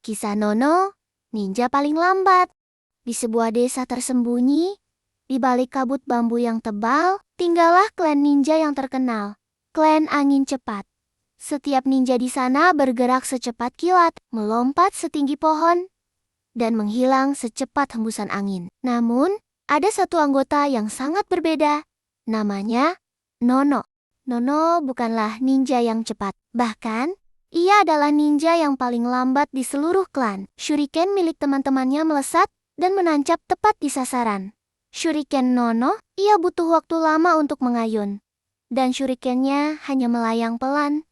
Kisah Nono, ninja paling lambat. Di sebuah desa tersembunyi, di balik kabut bambu yang tebal, tinggallah klan ninja yang terkenal, klan angin cepat. Setiap ninja di sana bergerak secepat kilat, melompat setinggi pohon, dan menghilang secepat hembusan angin. Namun, ada satu anggota yang sangat berbeda. Namanya Nono. Nono bukanlah ninja yang cepat. Bahkan, ia adalah ninja yang paling lambat di seluruh klan. Shuriken milik teman-temannya melesat dan menancap tepat di sasaran. Shuriken Nono, ia butuh waktu lama untuk mengayun. Dan shurikennya hanya melayang pelan,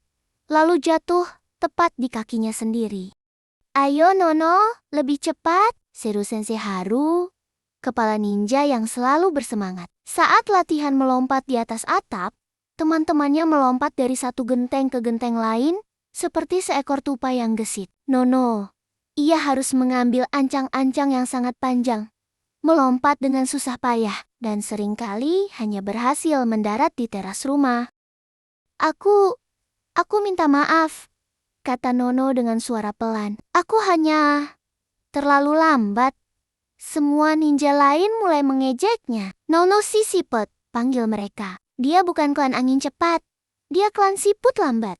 lalu jatuh tepat di kakinya sendiri. "Ayo Nono, lebih cepat," seru Sensei Haru, kepala ninja yang selalu bersemangat. Saat latihan melompat di atas atap, teman-temannya melompat dari satu genteng ke genteng lain, seperti seekor tupai yang gesit. Nono, ia harus mengambil ancang-ancang yang sangat panjang, melompat dengan susah payah, dan seringkali hanya berhasil mendarat di teras rumah. Aku minta maaf," kata Nono dengan suara pelan. "Aku hanya terlalu lambat." Semua ninja lain mulai mengejeknya. "Nono si siput," panggil mereka. "Dia bukan klan angin cepat, dia klan siput lambat."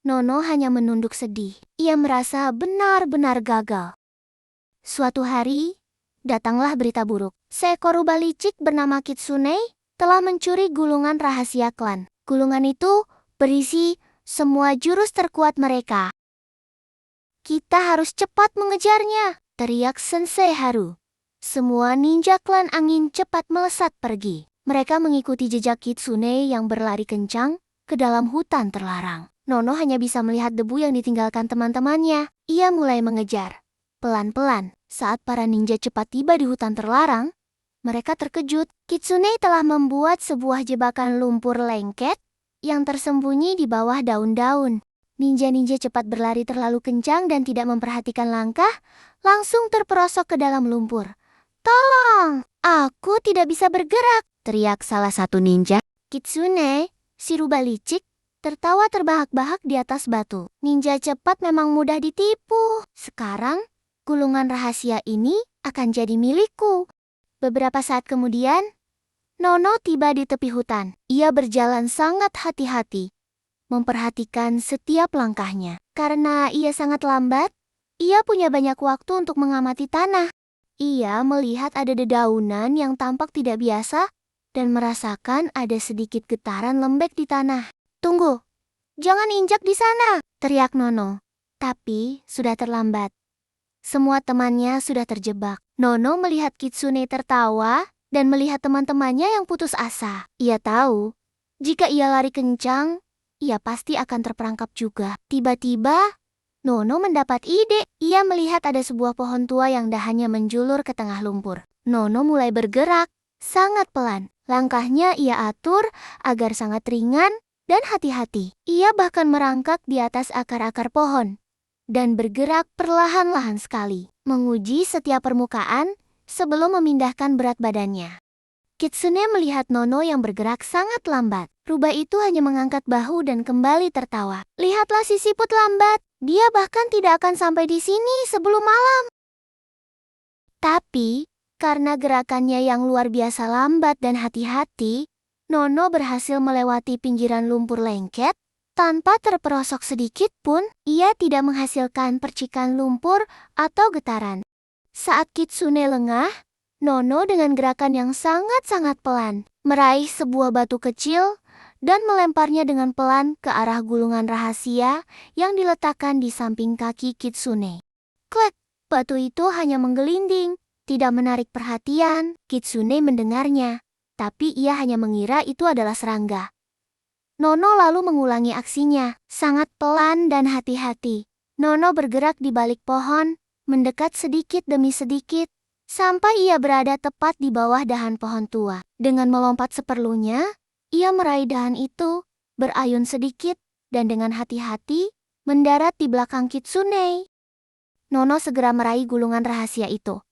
Nono hanya menunduk sedih. Ia merasa benar-benar gagal. Suatu hari, datanglah berita buruk. Seekor rubah licik bernama Kitsune telah mencuri gulungan rahasia klan. Gulungan itu berisi semua jurus terkuat mereka. "Kita harus cepat mengejarnya," teriak Sensei Haru. Semua ninja klan angin cepat melesat pergi. Mereka mengikuti jejak Kitsune yang berlari kencang ke dalam hutan terlarang. Nono hanya bisa melihat debu yang ditinggalkan teman-temannya. Ia mulai mengejar. Pelan-pelan, saat para ninja cepat tiba di hutan terlarang, mereka terkejut. Kitsune telah membuat sebuah jebakan lumpur lengket yang tersembunyi di bawah daun-daun. Ninja-ninja cepat berlari terlalu kencang dan tidak memperhatikan langkah, langsung terperosok ke dalam lumpur. "Tolong, aku tidak bisa bergerak," teriak salah satu ninja. Kitsune, si rubah licik, tertawa terbahak-bahak di atas batu. "Ninja cepat memang mudah ditipu. Sekarang, gulungan rahasia ini akan jadi milikku." Beberapa saat kemudian, Nono tiba di tepi hutan. Ia berjalan sangat hati-hati, memperhatikan setiap langkahnya. Karena ia sangat lambat, ia punya banyak waktu untuk mengamati tanah. Ia melihat ada dedaunan yang tampak tidak biasa dan merasakan ada sedikit getaran lembek di tanah. "Tunggu, jangan injak di sana," teriak Nono. Tapi sudah terlambat. Semua temannya sudah terjebak. Nono melihat Kitsune tertawa dan melihat teman-temannya yang putus asa. Ia tahu, jika ia lari kencang, ia pasti akan terperangkap juga. Tiba-tiba, Nono mendapat ide. Ia melihat ada sebuah pohon tua yang dahannya menjulur ke tengah lumpur. Nono mulai bergerak, sangat pelan. Langkahnya ia atur agar sangat ringan dan hati-hati. Ia bahkan merangkak di atas akar-akar pohon dan bergerak perlahan-lahan sekali, menguji setiap permukaan sebelum memindahkan berat badannya. Kitsune melihat Nono yang bergerak sangat lambat. Rubah itu hanya mengangkat bahu dan kembali tertawa. "Lihatlah si siput lambat, dia bahkan tidak akan sampai di sini sebelum malam." Tapi, karena gerakannya yang luar biasa lambat dan hati-hati, Nono berhasil melewati pinggiran lumpur lengket tanpa terperosok sedikit pun. Ia tidak menghasilkan percikan lumpur atau getaran. Saat Kitsune lengah, Nono dengan gerakan yang sangat-sangat pelan meraih sebuah batu kecil dan melemparnya dengan pelan ke arah gulungan rahasia yang diletakkan di samping kaki Kitsune. Klek, batu itu hanya menggelinding, tidak menarik perhatian. Kitsune mendengarnya, tapi ia hanya mengira itu adalah serangga. Nono lalu mengulangi aksinya, sangat pelan dan hati-hati. Nono bergerak di balik pohon, mendekat sedikit demi sedikit, sampai ia berada tepat di bawah dahan pohon tua. Dengan melompat seperlunya, ia meraih dahan itu, berayun sedikit, dan dengan hati-hati mendarat di belakang Kitsune. Nono segera meraih gulungan rahasia itu,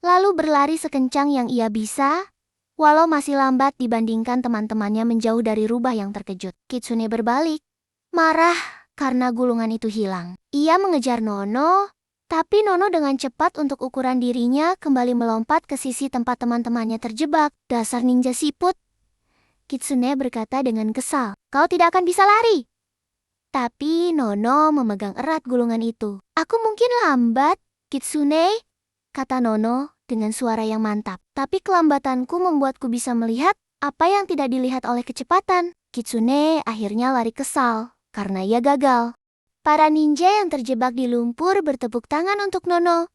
lalu berlari sekencang yang ia bisa, walau masih lambat dibandingkan teman-temannya menjauh dari rubah yang terkejut. Kitsune berbalik, marah karena gulungan itu hilang. Ia mengejar Nono, Tapi Nono dengan cepat untuk ukuran dirinya kembali melompat ke sisi tempat teman-temannya terjebak. Dasar ninja siput, Kitsune berkata dengan kesal. Kau tidak akan bisa lari. Tapi Nono memegang erat gulungan itu. Aku mungkin lambat, Kitsune, kata Nono dengan suara yang mantap. Tapi kelambatanku membuatku bisa melihat apa yang tidak dilihat oleh kecepatan. Kitsune akhirnya lari kesal karena ia gagal. Para ninja yang terjebak di lumpur bertepuk tangan untuk Nono.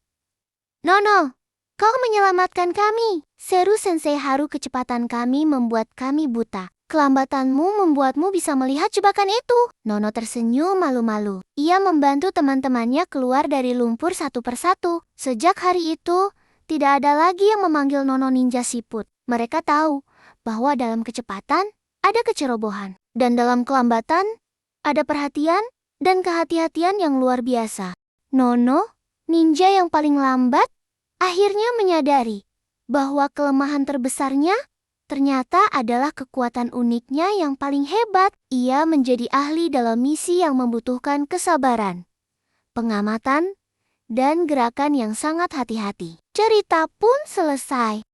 Nono, kau menyelamatkan kami. Seru Sensei Haru, kecepatan kami membuat kami buta. Kelambatanmu membuatmu bisa melihat jebakan itu. Nono tersenyum malu-malu. Ia membantu teman-temannya keluar dari lumpur satu persatu. Sejak hari itu, tidak ada lagi yang memanggil Nono ninja siput. Mereka tahu bahwa dalam kecepatan ada kecerobohan. Dan dalam kelambatan ada perhatian dan kehati-hatian yang luar biasa. Nono, ninja yang paling lambat, akhirnya menyadari bahwa kelemahan terbesarnya ternyata adalah kekuatan uniknya yang paling hebat. Ia menjadi ahli dalam misi yang membutuhkan kesabaran, pengamatan, dan gerakan yang sangat hati-hati. Cerita pun selesai.